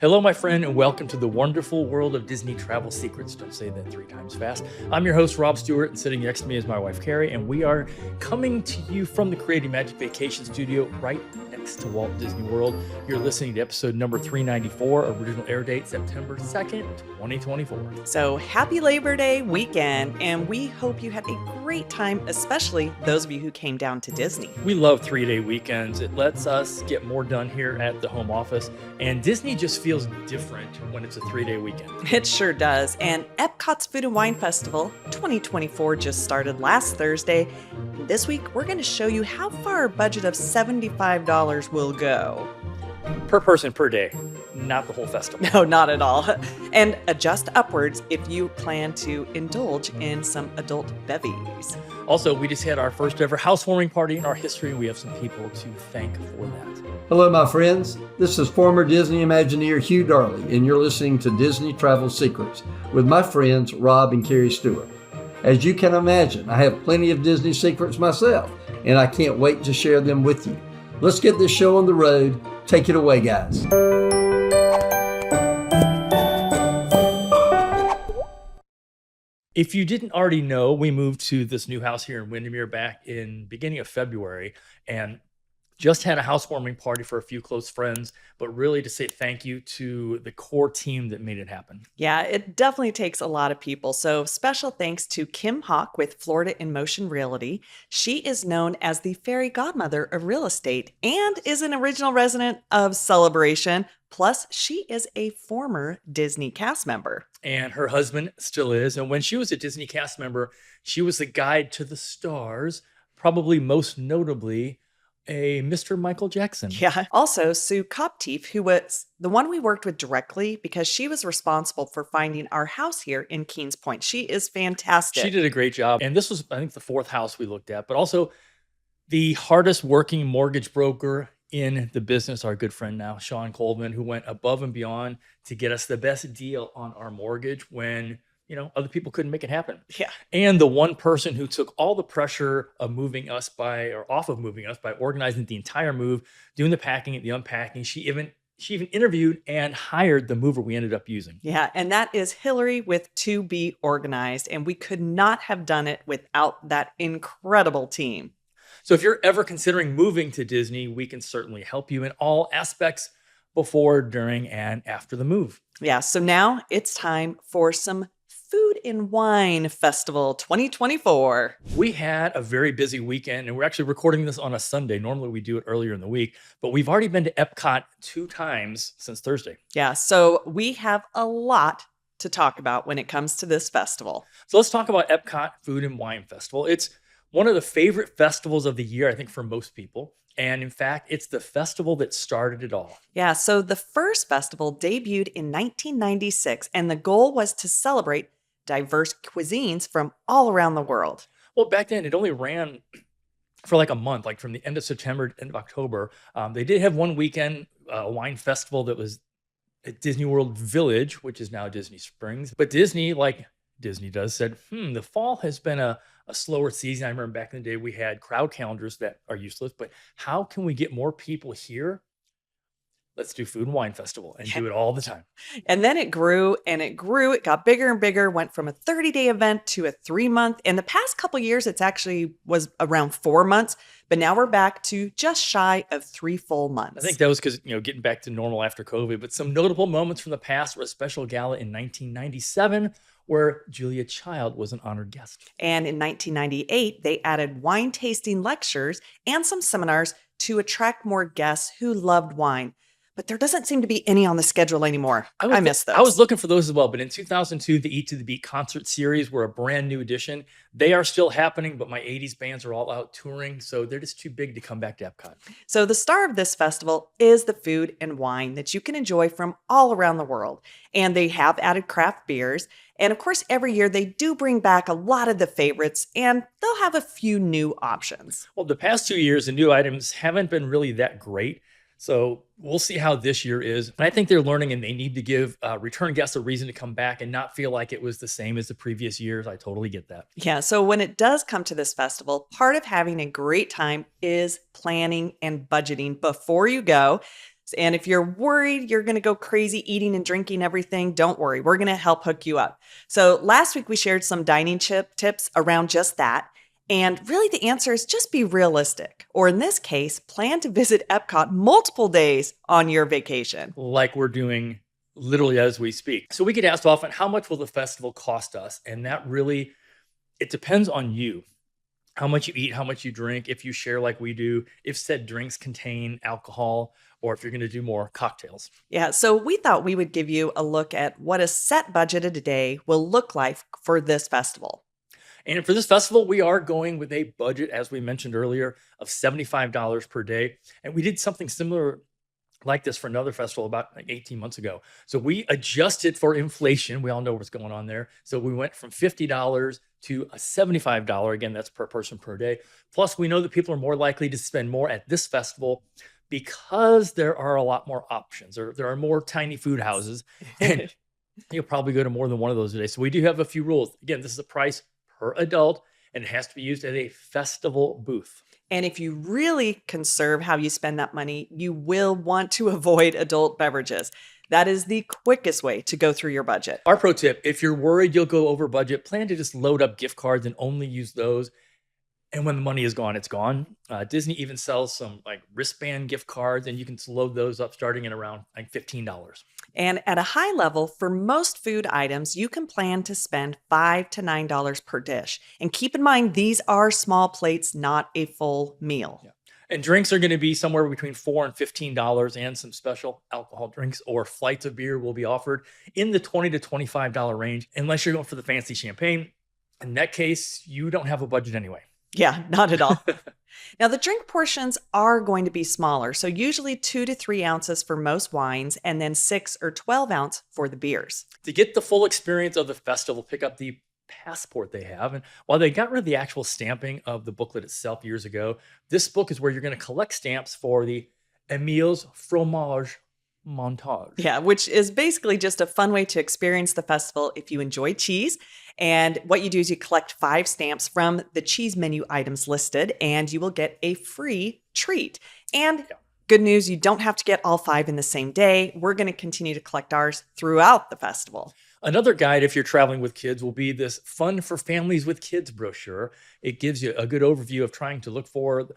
Hello, my friend, and welcome to the wonderful world of Disney travel secrets. Don't say that 3 times fast. I'm your host, Rob Stewart, and sitting next to me is my wife, Kerri, and we are coming to you from the Creative Magic Vacation Studio right next to Walt Disney World. You're listening to episode number 394, original air date September 2nd, 2024. So happy Labor Day weekend, and we hope you had a great time, especially those of you who came down to Disney. We love 3-day weekends. It lets us get more done here at the home office, and Disney just feels different when it's a 3-day weekend. It sure does. And Epcot's Food and Wine Festival 2024 just started last Thursday. This week, we're going to show you how far a budget of $75 will go. Per person per day, not the whole festival. No, not at all. And adjust upwards if you plan to indulge in some adult bevies. Also, we just had our first ever housewarming party in our history, and we have some people to thank for that. Hello, my friends. This is former Disney Imagineer Hugh Darley, and you're listening to Disney Travel Secrets with my friends Rob and Kerri Stuart. As you can imagine, I have plenty of Disney secrets myself, and I can't wait to share them with you. Let's get this show on the road. Take it away, guys. If you didn't already know, we moved to this new house here in Windermere back in beginning of February, and just had a housewarming party for a few close friends, but really to say thank you to the core team that made it happen. Yeah, it definitely takes a lot of people. So special thanks to Kim Hawk with Florida in Motion Realty. She is known as the fairy godmother of real estate and is an original resident of Celebration. Plus, she is a former Disney cast member. And her husband still is. And when she was a Disney cast member, she was the guide to the stars, probably most notably a Mr. Michael Jackson. Yeah. Also, Sue Koptief, who was the one we worked with directly because she was responsible for finding our house here in Keens Point. She is fantastic. She did a great job. And this was, I think, the 4th house we looked at, but also the hardest working mortgage broker in the business, our good friend now, Sean Coleman, who went above and beyond to get us the best deal on our mortgage when other people couldn't make it happen. Yeah. And the one person who took all the pressure of off of moving us by organizing the entire move, doing the packing and the unpacking. She even interviewed and hired the mover we ended up using. Yeah. And that is Hillary with To Be Organized. And we could not have done it without that incredible team. So if you're ever considering moving to Disney, we can certainly help you in all aspects before, during, and after the move. Yeah. So now it's time for some Food and Wine Festival 2024. We had a very busy weekend, and we're actually recording this on a Sunday. Normally we do it earlier in the week, but we've already been to Epcot 2 times since Thursday. Yeah, so we have a lot to talk about when it comes to this festival. So let's talk about Epcot Food and Wine Festival. It's one of the favorite festivals of the year, I think, for most people. And in fact, it's the festival that started it all. Yeah, so the first festival debuted in 1996, and the goal was to celebrate diverse cuisines from all around the world. Well, back then, it only ran for like a month, like from the end of September to end of October. They did have one weekend wine festival that was at Disney World Village, which is now Disney Springs. But Disney, like Disney does, said, the fall has been a slower season. I remember back in the day, we had crowd calendars that are useless, but how can we get more people here? Let's do Food and Wine Festival and do it all the time. And then it grew and it grew. It got bigger and bigger, went from a 30-day event to a 3-month. In the past couple of years, it's actually was around 4 months, but now we're back to just shy of 3 full months. I think that was because, getting back to normal after COVID, but some notable moments from the past were a special gala in 1997 where Julia Child was an honored guest. And in 1998, they added wine tasting lectures and some seminars to attract more guests who loved wine. But there doesn't seem to be any on the schedule anymore. I miss those. I was looking for those as well. But in 2002, the Eat to the Beat concert series were a brand new addition. They are still happening, but my 80s bands are all out touring. So they're just too big to come back to Epcot. So the star of this festival is the food and wine that you can enjoy from all around the world. And they have added craft beers. And of course, every year they do bring back a lot of the favorites, and they'll have a few new options. Well, the past 2 years, the new items haven't been really that great. So we'll see how this year is. And I think they're learning, and they need to give return guests a reason to come back and not feel like it was the same as the previous years. I totally get that. Yeah. So when it does come to this festival, part of having a great time is planning and budgeting before you go. And if you're worried you're going to go crazy eating and drinking everything, don't worry. We're going to help hook you up. So last week we shared some dining tips around just that. And really the answer is just be realistic. Or in this case, plan to visit Epcot multiple days on your vacation. Like we're doing literally as we speak. So we get asked often, how much will the festival cost us? And that really, it depends on you. How much you eat, how much you drink, if you share like we do, if said drinks contain alcohol, or if you're going to do more cocktails. Yeah, so we thought we would give you a look at what a set budgeted day will look like for this festival. And for this festival, we are going with a budget, as we mentioned earlier, of $75 per day. And we did something similar like this for another festival about like 18 months ago. So we adjusted for inflation. We all know what's going on there. So we went from $50 to a $75. Again, that's per person per day. Plus, we know that people are more likely to spend more at this festival because there are a lot more options, or there are more tiny food houses. And you'll probably go to more than one of those today. So we do have a few rules. Again, this is a price per adult, and it has to be used at a festival booth. And if you really conserve how you spend that money, you will want to avoid adult beverages. That is the quickest way to go through your budget. Our pro tip, if you're worried you'll go over budget, plan to just load up gift cards and only use those. And when the money is gone, it's gone. Disney even sells some like wristband gift cards, and you can load those up starting at around like $15. And at a high level, for most food items, you can plan to spend $5 to $9 per dish. And keep in mind, these are small plates, not a full meal. Yeah. And drinks are going to be somewhere between $4 and $15, and some special alcohol drinks or flights of beer will be offered in the $20 to $25 range, unless you're going for the fancy champagne. In that case, you don't have a budget anyway. Yeah, not at all. Now, the drink portions are going to be smaller, so usually 2 to 3 ounces for most wines, and then 6 or 12 ounce for the beers. To get the full experience of the festival, pick up the passport they have. And while they got rid of the actual stamping of the booklet itself years ago, this book is where you're going to collect stamps for the Emile's Fromage Montage. Yeah, which is basically just a fun way to experience the festival if you enjoy cheese. And what you do is you collect 5 stamps from the cheese menu items listed, and you will get a free treat. And good news, you don't have to get all 5 in the same day. We're going to continue to collect ours throughout the festival. Another guide, if you're traveling with kids, will be this Fun for Families with Kids brochure. It gives you a good overview of trying to look for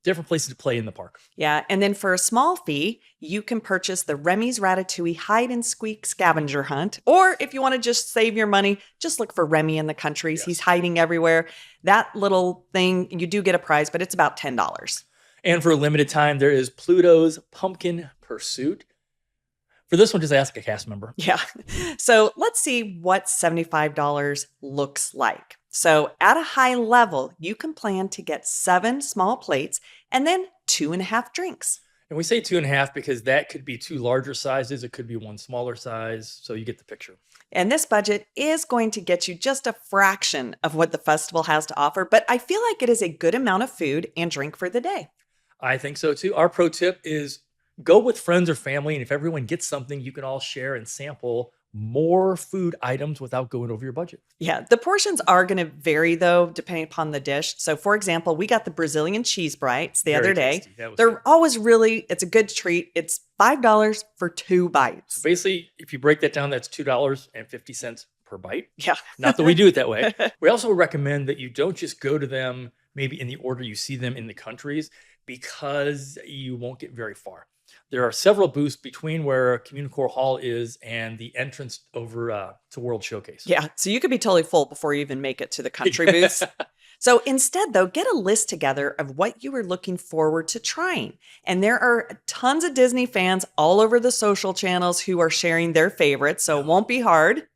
different places to play in the park. Yeah, and then for a small fee, you can purchase the Remy's Ratatouille Hide and Squeak scavenger hunt. Or if you want to just save your money, just look for Remy in the countries. Yes. He's hiding everywhere. That little thing, you do get a prize, but it's about $10. And for a limited time, there is Pluto's Pumpkin Pursuit. For this one, just ask a cast member. Yeah. So let's see what $75 looks like. So at a high level, you can plan to get 7 small plates and then 2.5 drinks. And we say 2.5 because that could be 2 larger sizes. It could be 1 smaller size. So you get the picture. And this budget is going to get you just a fraction of what the festival has to offer, but I feel like it is a good amount of food and drink for the day. I think so too. Our pro tip is go with friends or family. And if everyone gets something, you can all share and sample more food items without going over your budget. Yeah, the portions are going to vary though, depending upon the dish. So for example, we got the Brazilian cheese bites the other day. They're good. always really, it's a good treat. It's $5 for 2 bites. So basically, if you break that down, that's $2.50 per bite. Yeah. Not that we do it that way. We also recommend that you don't just go to them maybe in the order you see them in the countries, because you won't get very far. There are several booths between where Communicore Hall is and the entrance over to World Showcase. Yeah, so you could be totally full before you even make it to the country booths. So instead, though, get a list together of what you are looking forward to trying. And there are tons of Disney fans all over the social channels who are sharing their favorites, so it won't be hard.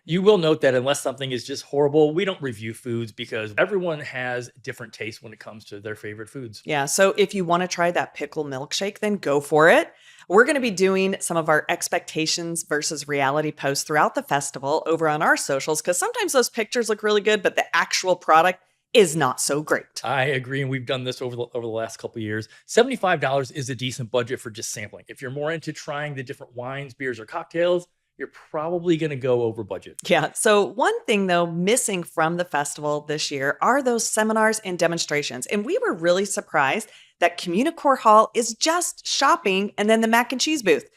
You will note that unless something is just horrible, we don't review foods because everyone has different tastes when it comes to their favorite foods. Yeah, so if you want to try that pickle milkshake, then go for it. We're going to be doing some of our expectations versus reality posts throughout the festival over on our socials, because sometimes those pictures look really good, but the actual product is not so great. I agree, and we've done this over the last couple of years. $75 is a decent budget for just sampling. If you're more into trying the different wines, beers, or cocktails, you're probably going to go over budget. Yeah. So, one thing though, missing from the festival this year are those seminars and demonstrations. And we were really surprised that Communicore Hall is just shopping and then the mac and cheese booth.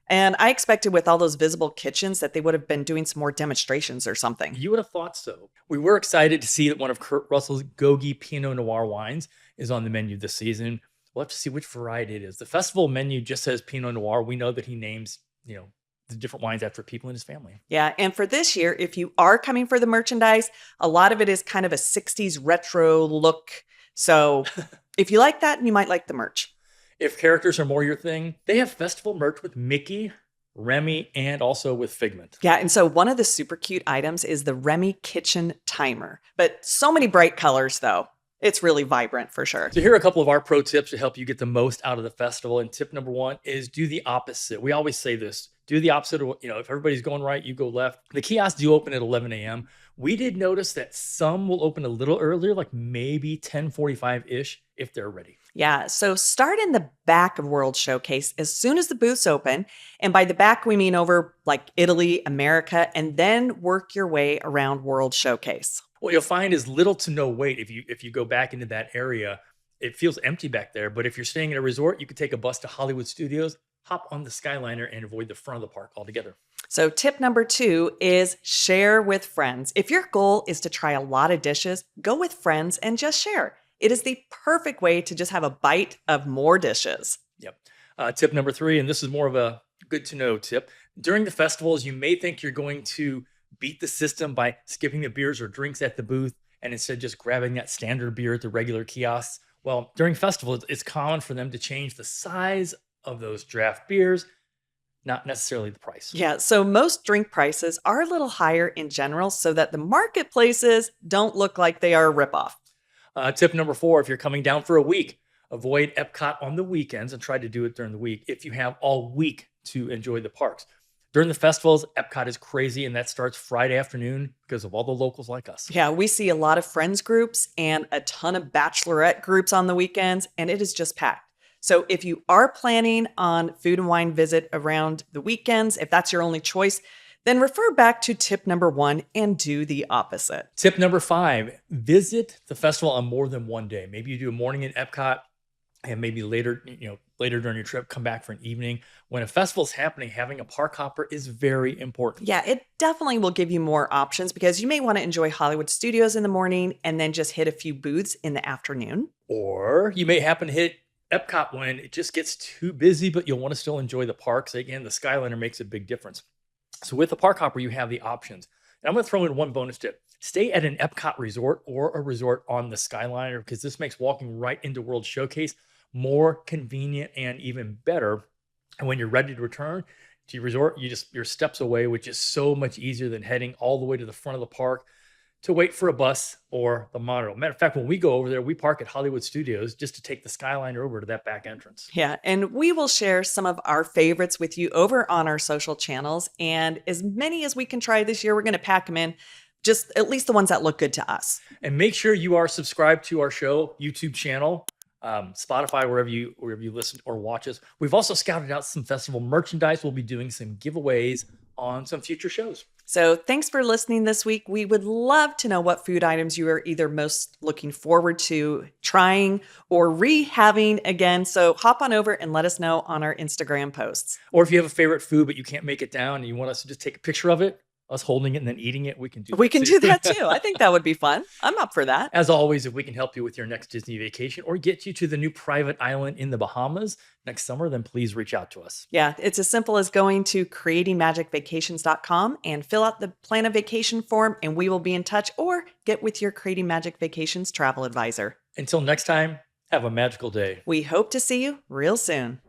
And I expected with all those visible kitchens that they would have been doing some more demonstrations or something. You would have thought so. We were excited to see that one of Kurt Russell's Gogi Pinot Noir wines is on the menu this season. We'll have to see which variety it is. The festival menu just says Pinot Noir. We know that he names, the different wines after people in his family. Yeah. And for this year, if you are coming for the merchandise, a lot of it is kind of a 60s retro look. So if you like that, you might like the merch. If characters are more your thing, they have festival merch with Mickey, Remy, and also with Figment. Yeah, and so one of the super cute items is the Remy kitchen timer. But so many bright colors, though. It's really vibrant for sure. So here are a couple of our pro tips to help you get the most out of the festival. And tip number one is do the opposite. We always say this. Do the opposite. If everybody's going right, you go left. The kiosks do open at 11 a.m. We did notice that some will open a little earlier, like maybe 10:45-ish if they're ready. Yeah, so start in the back of World Showcase as soon as the booths open. And by the back, we mean over like Italy, America, and then work your way around World Showcase. What you'll find is little to no wait if you go back into that area. It feels empty back there, but if you're staying at a resort, you could take a bus to Hollywood Studios, hop on the Skyliner, and avoid the front of the park altogether. So tip number 2 is share with friends. If your goal is to try a lot of dishes, go with friends and just share. It is the perfect way to just have a bite of more dishes. Yep. Tip number 3, and this is more of a good to know tip. During the festivals, you may think you're going to beat the system by skipping the beers or drinks at the booth and instead just grabbing that standard beer at the regular kiosks. Well, during festivals, it's common for them to change the size of those draft beers, not necessarily the price. Yeah, so most drink prices are a little higher in general so that the marketplaces don't look like they are a ripoff. Tip number 4, if you're coming down for a week, avoid Epcot on the weekends and try to do it during the week if you have all week to enjoy the parks. During the festivals, Epcot is crazy, and that starts Friday afternoon because of all the locals like us. Yeah, we see a lot of friends groups and a ton of bachelorette groups on the weekends, and it is just packed. So if you are planning on food and wine visit around the weekends, if that's your only choice, then refer back to tip number 1 and do the opposite. Tip number 5, visit the festival on more than one day. Maybe you do a morning in Epcot and maybe later during your trip, come back for an evening. When a festival is happening, having a park hopper is very important. Yeah, it definitely will give you more options because you may want to enjoy Hollywood Studios in the morning and then just hit a few booths in the afternoon. Or you may happen to hit Epcot when it just gets too busy, but you'll want to still enjoy the parks. Again, the Skyliner makes a big difference. So with the park hopper, you have the options. And I'm going to throw in one bonus tip. Stay at an Epcot resort or a resort on the Skyliner because this makes walking right into World Showcase more convenient and even better. And when you're ready to return to your resort, you're steps away, which is so much easier than heading all the way to the front of the park to wait for a bus or the monorail. Matter of fact, when we go over there, we park at Hollywood Studios just to take the Skyliner over to that back entrance. Yeah, and we will share some of our favorites with you over on our social channels. And as many as we can try this year, we're going to pack them in, just at least the ones that look good to us. And make sure you are subscribed to our show YouTube channel, Spotify, wherever you listen or watch us. We've also scouted out some festival merchandise. We'll be doing some giveaways on some future shows. So thanks for listening this week. We would love to know what food items you are either most looking forward to trying or re-having again. So hop on over and let us know on our Instagram posts. Or if you have a favorite food, but you can't make it down and you want us to just take a picture of it, us holding it and then eating it, we can do that. We can do that too. I think that would be fun. I'm up for that. As always, if we can help you with your next Disney vacation or get you to the new private island in the Bahamas next summer, then please reach out to us. Yeah, it's as simple as going to creatingmagicvacations.com and fill out the plan a vacation form, and we will be in touch, or get with your Creating Magic Vacations travel advisor. Until next time, have a magical day. We hope to see you real soon.